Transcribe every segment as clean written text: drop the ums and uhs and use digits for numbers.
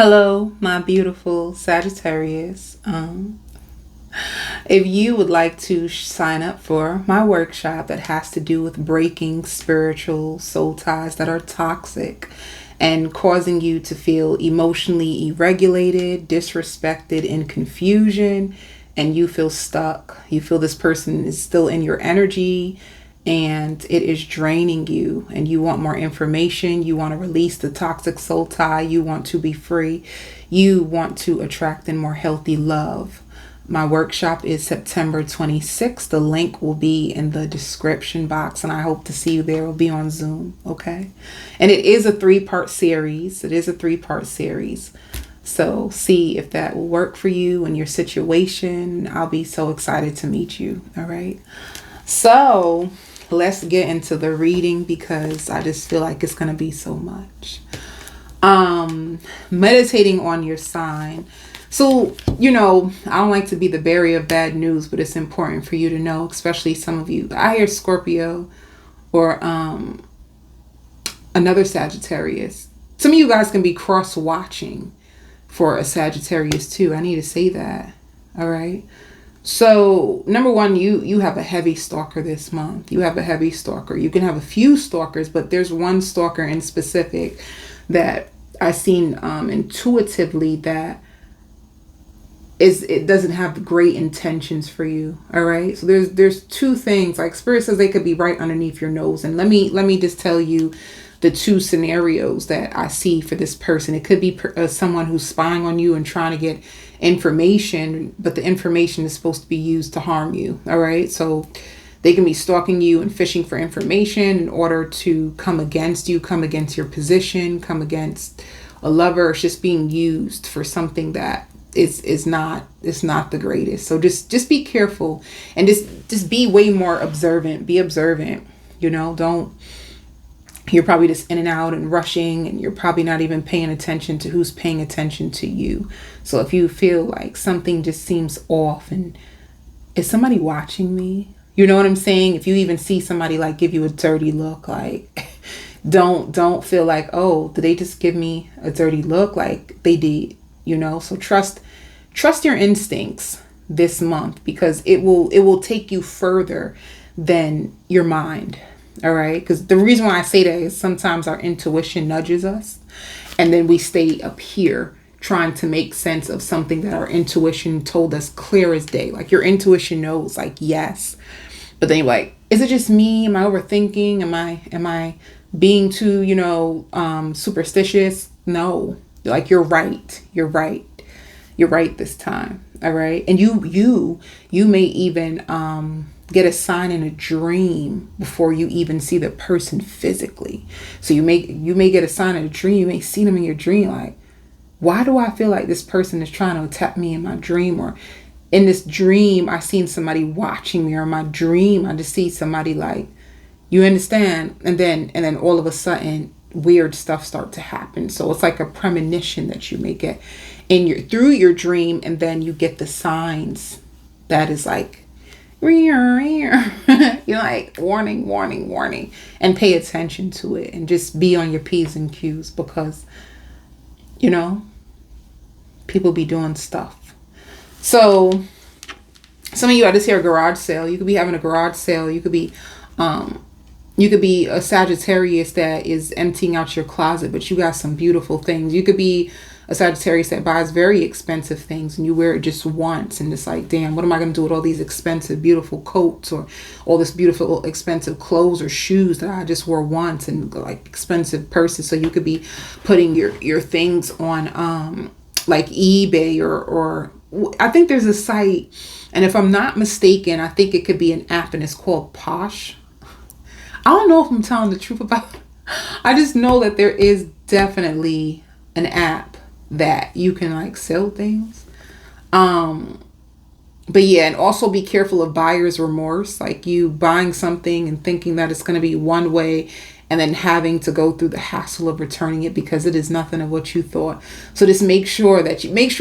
Hello, my beautiful Sagittarius. If you would like to sign up for my workshop that has to do with breaking spiritual soul ties that are toxic and causing you to feel emotionally irregulated, disrespected, in confusion, and you feel stuck, you feel this person is still in your energy and it is draining you, and you want more information, you want to release the toxic soul tie, you want to be free, you want to attract in more healthy love. My workshop is September 26th. The link will be in the description box, and I hope to see you there. It'll be on Zoom, okay? And it is a three-part series. So see if that will work for you and your situation. I'll be so excited to meet you, all right? So let's get into the reading because I just feel like it's going to be so much. Meditating on your sign. So, I don't like to be the bearer of bad news, but it's important for you to know, especially some of you. I hear Scorpio or another Sagittarius. Some of you guys can be cross-watching for a Sagittarius too. I need to say that. All right. So, number one, you have a heavy stalker this month. You have a heavy stalker. You can have a few stalkers, but there's one stalker in specific that I've seen intuitively that it doesn't have great intentions for you. All right. So there's two things. Like Spirit says, they could be right underneath your nose. And let me just tell you the two scenarios that I see for this person. It could be someone who's spying on you and trying to get information, but the information is supposed to be used to harm you. All right. So they can be stalking you and fishing for information in order to come against you, come against your position, come against a lover. It's just being used for something that it's not the greatest. So just be careful and just be way more observant. Be observant. You're probably just in and out and rushing, and you're probably not even paying attention to who's paying attention to you. So if you feel like something just seems off, and is somebody watching me? You know what I'm saying? If you even see somebody like give you a dirty look, like don't feel like, oh, did they just give me a dirty look? Like they did. So trust your instincts this month, because it will take you further than your mind. All right. Because the reason why I say that is sometimes our intuition nudges us, and then we stay up here trying to make sense of something that our intuition told us clear as day. Like your intuition knows, like, yes. But then you're like, is it just me? Am I overthinking? Am I being too, superstitious? No. Like you're right this time. All right. And you may even get a sign in a dream before you even see the person physically. So you may get a sign in a dream. You may see them in your dream. Like, why do I feel like this person is trying to attack me in my dream? Or in this dream, I seen somebody watching me, or in my dream, I just see somebody, like, you understand? And then all of a sudden weird stuff start to happen. So it's like a premonition that you may get through your dream, and then you get the signs that is like you're like warning, and pay attention to it, and just be on your P's and Q's, because people be doing stuff. So some of you, I just hear a garage sale. You could be having a garage sale. You could be a Sagittarius that is emptying out your closet, but you got some beautiful things. You could be a Sagittarius that buys very expensive things, and you wear it just once, and it's like, damn, what am I going to do with all these expensive, beautiful coats, or all this beautiful, expensive clothes or shoes that I just wore once, and like expensive purses. So you could be putting your things on like eBay or I think there's a site, and if I'm not mistaken, I think it could be an app, and it's called Posh. I don't know if I'm telling the truth about it. I just know that there is definitely an app that you can like sell things. But yeah, and also be careful of buyer's remorse, like you buying something and thinking that it's going to be one way, and then having to go through the hassle of returning it because it is nothing of what you thought. So just make sure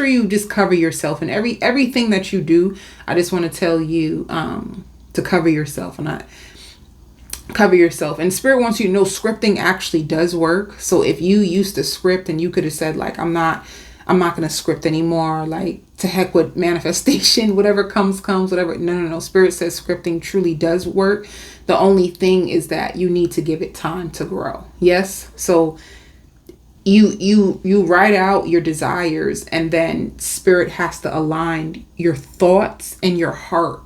you just cover yourself, and everything that you do. I just want to tell you to cover yourself, and cover yourself. And Spirit wants you to know scripting actually does work. So if you used to script and you could have said, like, I'm not I'm not going to script anymore. Like, to heck with manifestation, whatever comes, whatever. No. Spirit says scripting truly does work. The only thing is that you need to give it time to grow. Yes. So you write out your desires, and then Spirit has to align your thoughts and your heart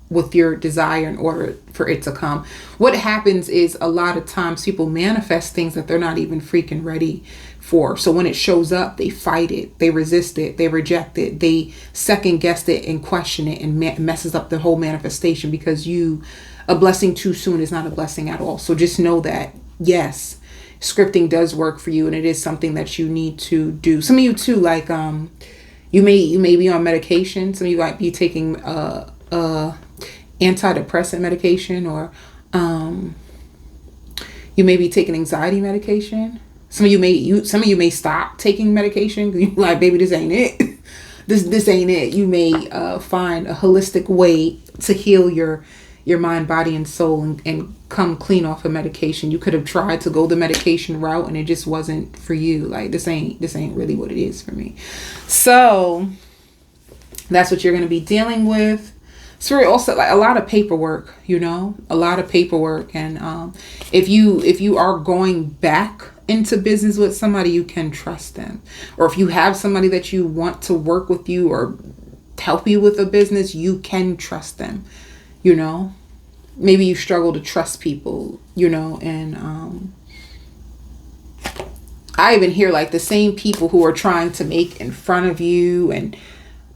with your desire in order for it to come. What happens is a lot of times people manifest things that they're not even freaking ready for. So when it shows up, they fight it, they resist it, they reject it, they second guess it and question it, and messes up the whole manifestation, because a blessing too soon is not a blessing at all. So just know that, yes, scripting does work for you, and it is something that you need to do. Some of you too, like you may be on medication. Some of you might be taking antidepressant medication, or you may be taking anxiety medication. Some of you may stop taking medication because you're like, baby, this ain't it. this ain't it. You may find a holistic way to heal your mind, body, and soul, and come clean off of medication. You could have tried to go the medication route, and it just wasn't for you. Like, this ain't really what it is for me. So that's what you're going to be dealing with. Spirit also, like, a lot of paperwork, a lot of paperwork. And if you are going back into business with somebody, you can trust them. Or if you have somebody that you want to work with you or help you with a business, you can trust them. Maybe you struggle to trust people, and I even hear like the same people who are trying to make in front of you, and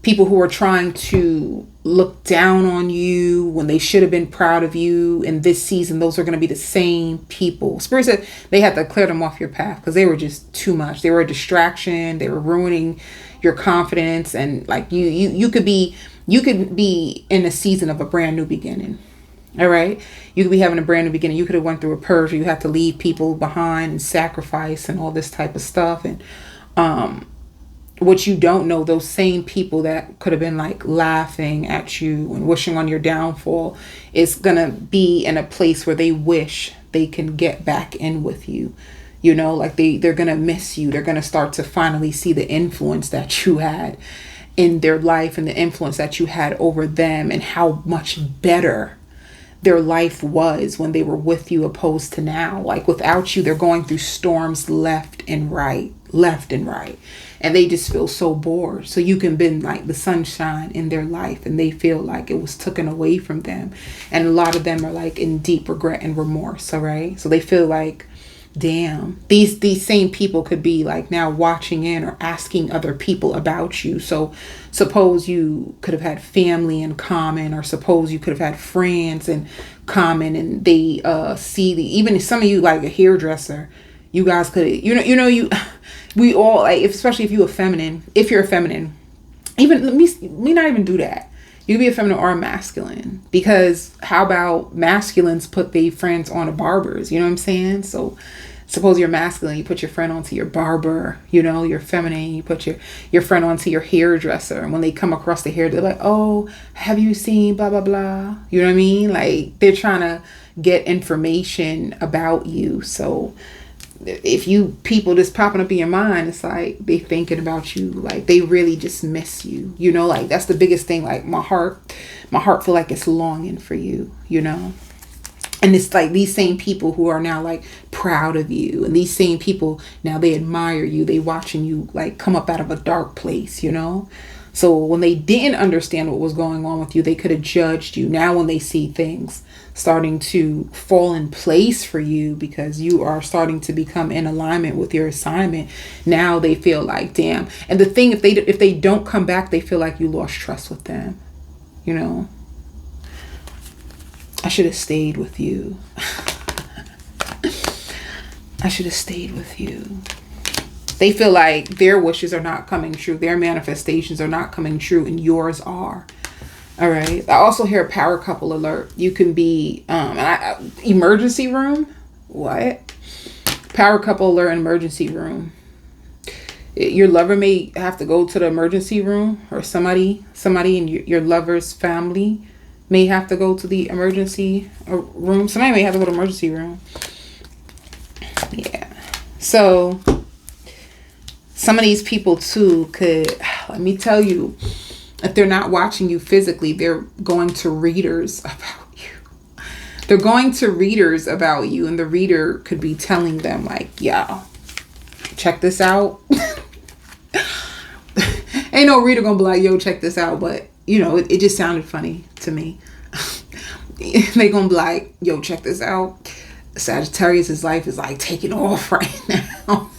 people who are trying to look down on you when they should have been proud of you in this season. Those are going to be the same people. Spirit said they had to clear them off your path because they were just too much. They were a distraction. They were ruining your confidence. And like you could be in a season of a brand new beginning. All right. You could be having a brand new beginning. You could have went through a purge. You have to leave people behind and sacrifice and all this type of stuff. And, what you don't know, those same people that could have been like laughing at you and wishing on your downfall is going to be in a place where they wish they can get back in with you. Like they're going to miss you. They're going to start to finally see the influence that you had in their life and the influence that you had over them, and how much better their life was when they were with you opposed to now. Like, without you, they're going through storms left and right. And they just feel so bored. So you can be like the sunshine in their life, and they feel like it was taken away from them. And a lot of them are like in deep regret and remorse. All right. So they feel like, damn, these same people could be like now watching in or asking other people about you. So suppose you could have had family in common, or suppose you could have had friends in common, and they even some of you, like a hairdresser, you guys could, we all, like, especially if you're a feminine, even let me not even do that. You could be a feminine or a masculine, because how about masculines put their friends on a barbers? You know what I'm saying? So suppose you're masculine, you put your friend onto your barber. You're feminine, you put your friend onto your hairdresser. And when they come across the hair, they're like, oh, have you seen blah, blah, blah. You know what I mean? Like, they're trying to get information about you. So if you people just popping up in your mind, it's like they thinking about you, like they really just miss you, like that's the biggest thing. Like my heart feel like it's longing for you, and it's like these same people who are now like proud of you, and these same people now, they admire you, they watching you like come up out of a dark place, So when they didn't understand what was going on with you, they could have judged you. Now when they see things starting to fall in place for you because you are starting to become in alignment with your assignment, now they feel like, damn. And the thing, if they don't come back, they feel like you lost trust with them. I should have stayed with you. I should have stayed with you. They feel like their wishes are not coming true. Their manifestations are not coming true, and yours are. All right. I also hear a power couple alert. You can be emergency room. What? Power couple alert in emergency room. Your lover may have to go to the emergency room, or somebody in your lover's family may have to go to the emergency room. Somebody may have to go to the emergency room. Yeah. So Some of these people too could, let me tell you, if they're not watching you physically, they're going to readers about you. They're going to readers about you, and the reader could be telling them like, yeah, check this out. Ain't no reader gonna be like, yo, check this out. But, you know, it just sounded funny to me. They gonna be like, yo, check this out. Sagittarius' life is like taking off right now.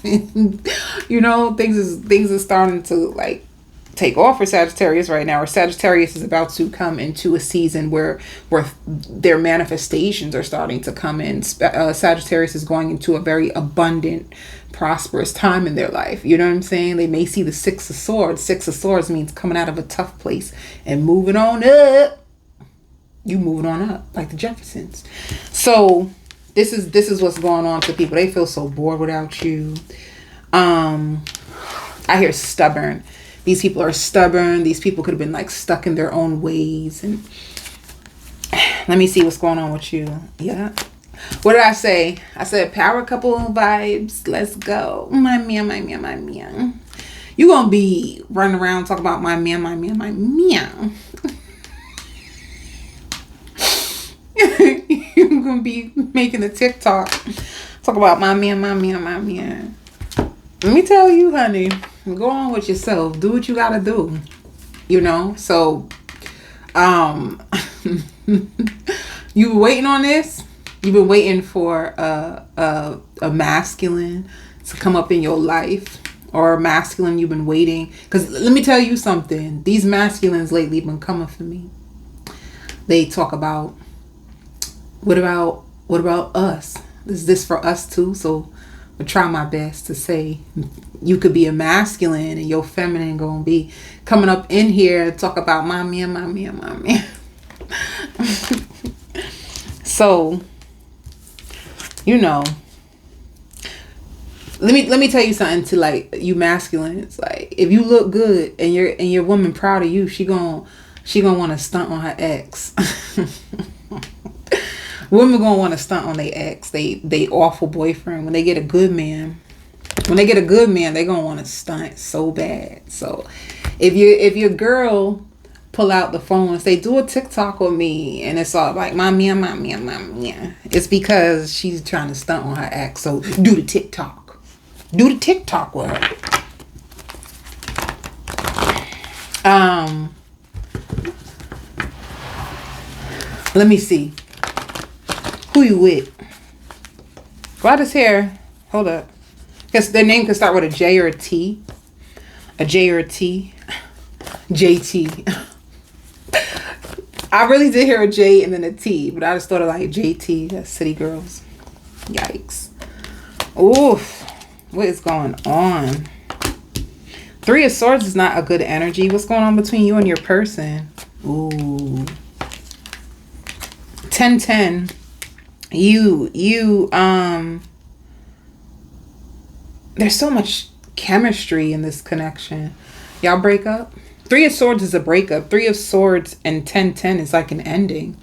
You know, things are starting to like take off for Sagittarius right now. Or Sagittarius is about to come into a season where their manifestations are starting to come in. Sagittarius is going into a very abundant, prosperous time in their life. You know what I'm saying? They may see the Six of Swords. Six of Swords means coming out of a tough place and moving on up. You moving on up like the Jeffersons. So this is what's going on to people. They feel so bored without you. I hear stubborn. These people are stubborn. These people could have been like stuck in their own ways. And let me see what's going on with you. Yeah. What did I say? I said power couple vibes. Let's go. My man, my man, my man. You gonna be running around talking about my man, my man, my man. You're gonna be making a TikTok talk about my man, my man, my man. Let me tell you, honey, go on with yourself. Do what you gotta do. You know? So you waiting on this? You've been waiting for a masculine to come up in your life, or a masculine you've been waiting. Because let me tell you something. These masculines lately have been coming for me. They talk about, what about us? Is this for us too? So I try my best to say you could be a masculine and your feminine gonna be coming up in here talk about my man, my man, my man. So, you know, let me tell you something to like you masculines. Like if you look good and your woman proud of you, she gonna want to stunt on her ex. Women gonna want to stunt on their ex, they awful boyfriend. When they get a good man, they gonna want to stunt so bad. So if your girl pull out the phone and say, do a TikTok with me, and it's all like my man, my man, my man, it's because she's trying to stunt on her ex. So do the TikTok with her. Let me see. Who you with? Why this hair? Hold up. Because their name could start with a J or a T. A J or a T. JT. I really did hear a J and then a T, but I just thought of like JT. That's City Girls. Yikes. Oof. What is going on? Three of Swords is not a good energy. What's going on between you and your person? Ooh. 10-10. There's so much chemistry in this connection. Y'all break up? Three of Swords is a breakup. Three of Swords and 10-10 is like an ending.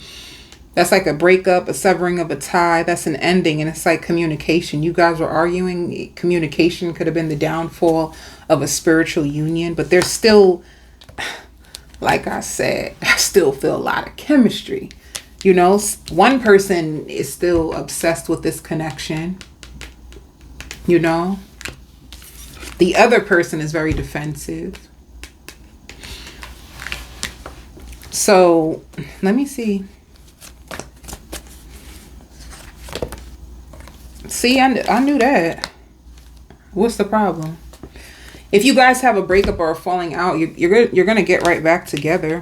That's like a breakup, a severing of a tie. That's an ending, and it's like communication. You guys were arguing. Communication could have been the downfall of a spiritual union, but there's still, like I said, I still feel a lot of chemistry. You know, one person is still obsessed with this connection. You know, the other person is very defensive. So let me see. See, I knew that. What's the problem? If you guys have a breakup or a falling out, you're gonna get right back together.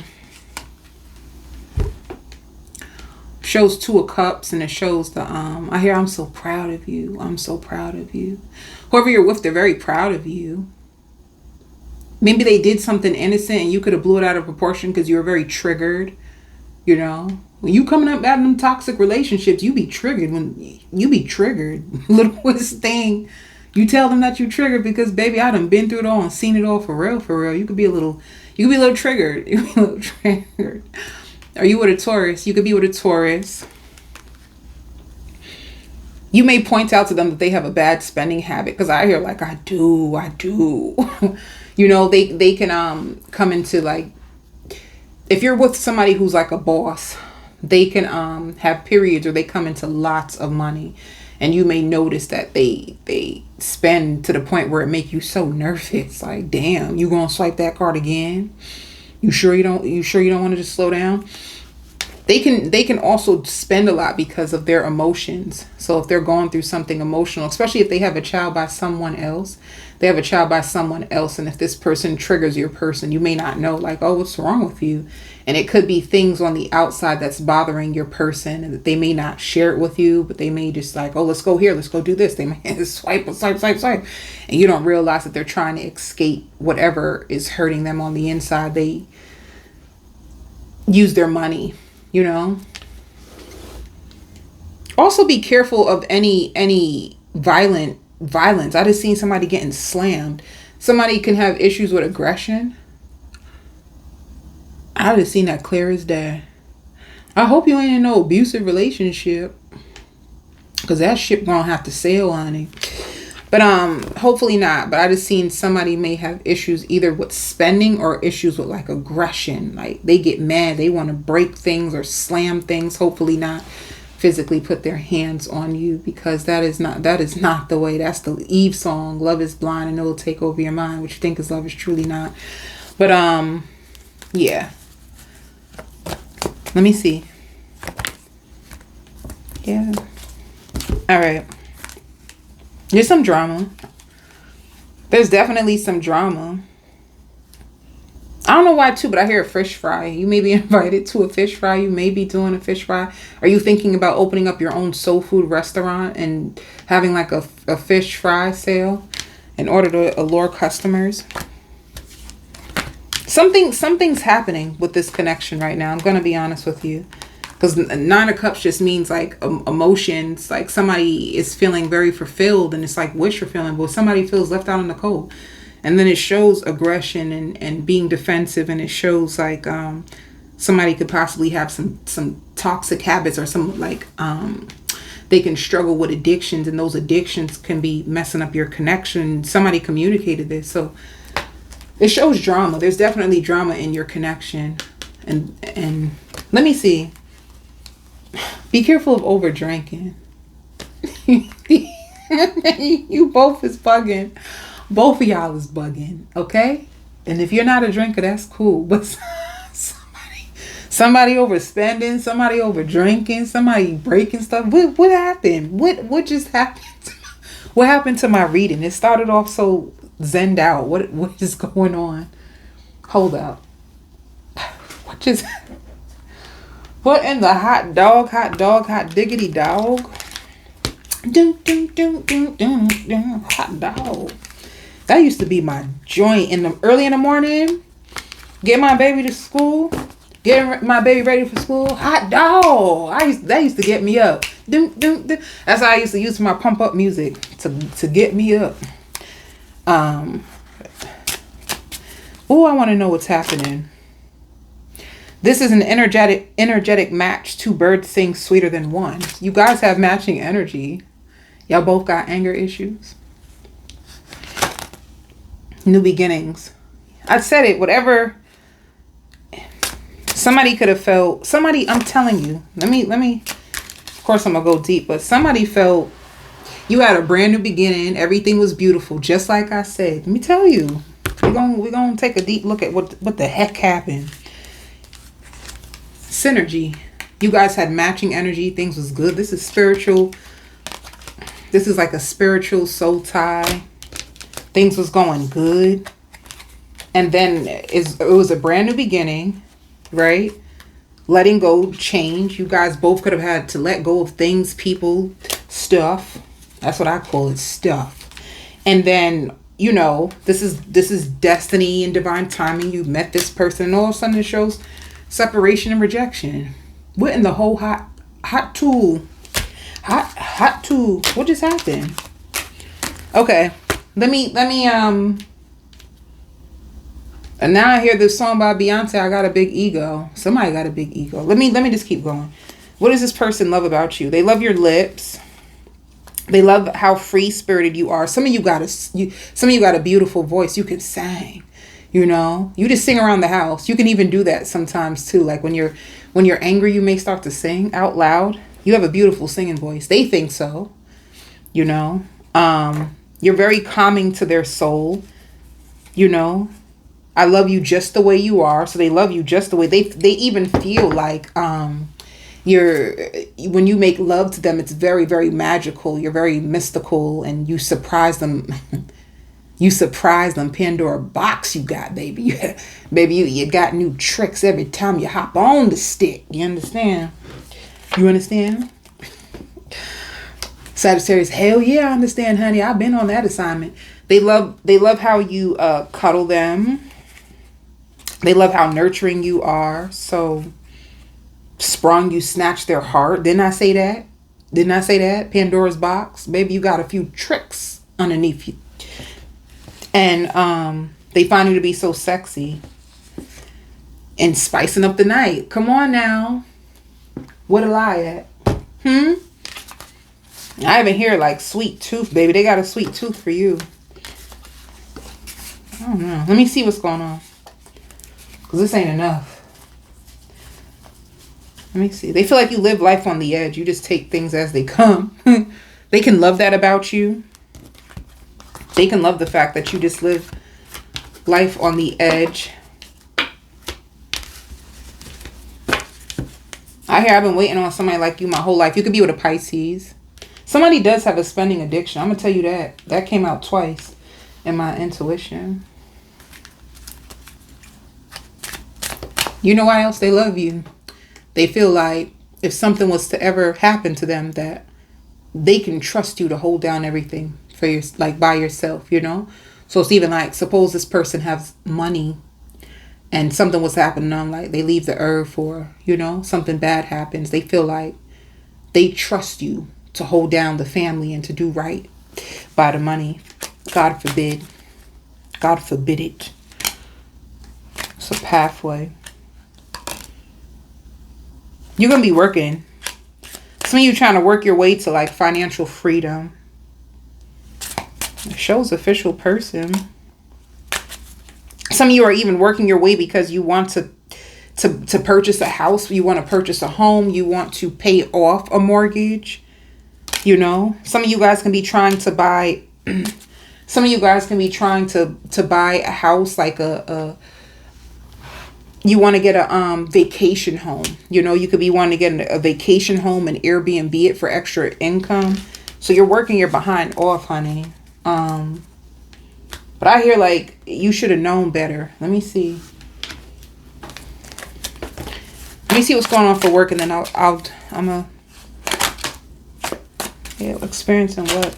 Shows Two of Cups, and it shows the I hear I'm so proud of you. I'm so proud of you. Whoever you're with, they're very proud of you. Maybe they did something innocent and you could have blew it out of proportion because you were very triggered. You know, when you coming up out of them toxic relationships, you be triggered. Littlest thing, you tell them that you triggered because baby, I done been through it all and seen it all for real, for real. You could be a little triggered. You could be a little triggered. Are you with a Taurus? You could be with a Taurus. You may point out to them that they have a bad spending habit, because I hear like, I do. You know, they can come into like, if you're with somebody who's like a boss, they can have periods where they come into lots of money, and you may notice that they spend to the point where it make you so nervous. Like, damn, you gonna swipe that card again? You sure you don't want to just slow down? They can also spend a lot because of their emotions. So if they're going through something emotional, especially if they have a child by someone else, and if this person triggers your person, you may not know, like, oh, what's wrong with you? And it could be things on the outside that's bothering your person, and that they may not share it with you, but they may just like, oh, let's go here, let's go do this. They may swipe. And you don't realize that they're trying to escape whatever is hurting them on the inside. They use their money. You know, also be careful of any violence. I just seen somebody getting slammed. Somebody can have issues with aggression. I just seen that clear as day. I hope you ain't in no abusive relationship, because that ship gonna have to sail, honey. But hopefully not. But I just seen somebody may have issues either with spending or issues with like aggression. Like they get mad, they want to break things or slam things. Hopefully not physically put their hands on you, because that is not the way. That's the Eve song, love is blind and it'll take over your mind. What you think is love is truly not. But yeah. Let me see. Yeah. All right. There's some drama. There's definitely some drama. I don't know why too, but I hear a fish fry. You may be invited to a fish fry. You may be doing a fish fry. Are you thinking about opening up your own soul food restaurant and having like a fish fry sale in order to allure customers? Something's happening with this connection right now. I'm going to be honest with you. Because 9 of Cups just means like emotions. Like somebody is feeling very fulfilled, and it's like wish fulfilling, but somebody feels left out in the cold. And then it shows aggression and being defensive, and it shows like somebody could possibly have some toxic habits, or some like they can struggle with addictions, and those addictions can be messing up your connection. Somebody communicated this, so it shows drama. There's definitely drama in your connection. And let me see. Be careful of over drinking. You both is bugging. Both of y'all is bugging, okay? And if you're not a drinker, that's cool. But somebody overspending, somebody over drinking, somebody breaking stuff. What happened? What just happened? What happened to my reading? It started off so zenned out. What is going on? Hold up. What in the hot dog, hot diggity dog? Hot dog. That used to be my joint early in the morning. Get my baby to school. Get my baby ready for school. Hot dog. That used to get me up. That's how I used to use my pump up music to get me up. I want to know what's happening. This is an energetic match. 2 birds sing sweeter than one. You guys have matching energy. Y'all both got anger issues. New beginnings. I said it. Whatever. Somebody could have felt. I'm telling you. Let me. Of course, I'm gonna go deep. But somebody felt you had a brand new beginning. Everything was beautiful, just like I said. Let me tell you. We're gonna take a deep look at what the heck happened. Synergy. You guys had matching energy. Things was good. This is spiritual. This is like a spiritual soul tie. Things was going good. And then it was a brand new beginning, right? Letting go, change. You guys both could have had to let go of things, people, stuff. That's what I call it, stuff. And then, you know, this is destiny and divine timing. You met this person, and all of a sudden it shows separation and rejection. What in the whole hot tool? What just happened? Okay. Let me and now I hear this song by Beyonce, I got a big ego. Somebody got a big ego. Let me just keep going. What does this person love about you? They love your lips. They love how free spirited you are. Some of you got a beautiful voice. You can sing. You know, you just sing around the house. You can even do that sometimes too. Like when you're angry, you may start to sing out loud. You have a beautiful singing voice. They think so. You know, you're very calming to their soul. You know, I love you just the way you are. So they love you just the way they even feel like, when you make love to them, it's very, very magical. You're very mystical and you surprise them. You surprise them. Pandora box you got, baby. Baby, you got new tricks every time you hop on the stick. You understand? You understand? Sagittarius, hell yeah, I understand, honey. I've been on that assignment. They love how you cuddle them. They love how nurturing you are. So sprung, you snatch their heart. Didn't I say that? Didn't I say that? Pandora's box. Baby, you got a few tricks underneath you. And they find you to be so sexy and spicing up the night. Come on now. What a lie at? I even hear like sweet tooth, baby. They got a sweet tooth for you. I don't know. Let me see what's going on. Because this ain't enough. Let me see. They feel like you live life on the edge. You just take things as they come. They can love that about you. They can love the fact that you just live life on the edge. I've been waiting on somebody like you my whole life. You could be with a Pisces. Somebody does have a spending addiction. I'm going to tell you that. That came out twice in my intuition. You know why else they love you? They feel like if something was to ever happen to them, that they can trust you to hold down everything for your, like by yourself, you know? So it's even like, suppose this person has money and something was happening on, like they leave the earth or, you know, something bad happens. They feel like they trust you to hold down the family and to do right by the money. God forbid. God forbid it. It's a pathway. You're going to be working. Some of you trying to work your way to like financial freedom. It shows official person. Some of you are even working your way because you want to purchase a house. You want to purchase a home. You want to pay off a mortgage. You know, some of you guys can be trying to buy, some of you guys can be trying to buy a house, like you want to get a vacation home. You know, you could be wanting to get a vacation home and Airbnb it for extra income. So you're working your behind off, honey. But I hear like you should have known better. Let me see. Let me see what's going on for work, and then experiencing what?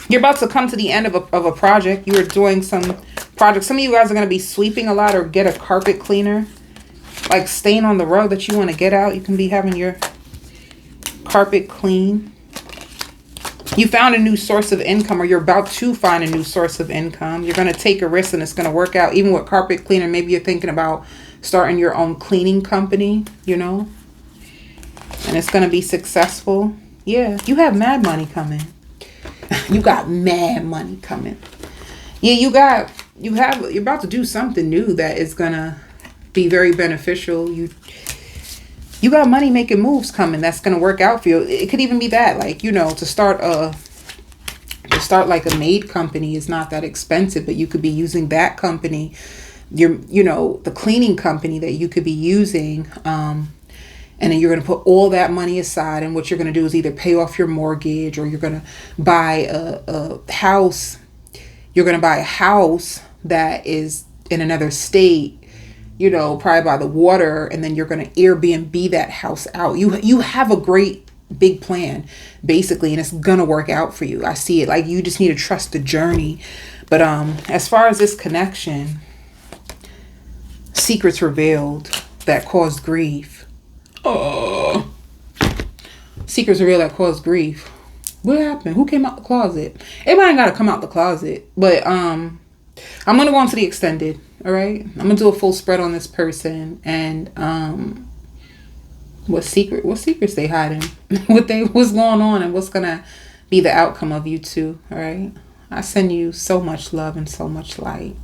You're about to come to the end of a project. You are doing some project. Some of you guys are going to be sweeping a lot or get a carpet cleaner. Like stain on the rug that you want to get out. You can be having your carpet clean. You found a new source of income, or you're about to find a new source of income. You're going to take a risk and it's going to work out. Even with carpet cleaner, maybe you're thinking about starting your own cleaning company, you know. And it's going to be successful. Yeah, you have mad money coming. You got mad money coming. Yeah, you're about to do something new that is going to be very beneficial. You got money making moves coming that's going to work out for you. It could even be that, like, you know, to start like a maid company is not that expensive, but you could be using that company, the cleaning company that you could be using, and then you're going to put all that money aside, and what you're going to do is either pay off your mortgage, or you're going to buy a house. You're going to buy a house that is in another state, you know, probably by the water, and then you're going to Airbnb that house out. You have a great big plan, basically, and it's going to work out for you. I see it. Like, you just need to trust the journey. But as far as this connection, secrets revealed that caused grief. Oh, secrets revealed that caused grief. What happened? Who came out the closet? Everybody ain't got to come out the closet, but I'm going to go on to the extended. All right. I'm going to do a full spread on this person. And What secrets they hiding? What's going on, and what's gonna be the outcome of you two? All right. I send you so much love and so much light.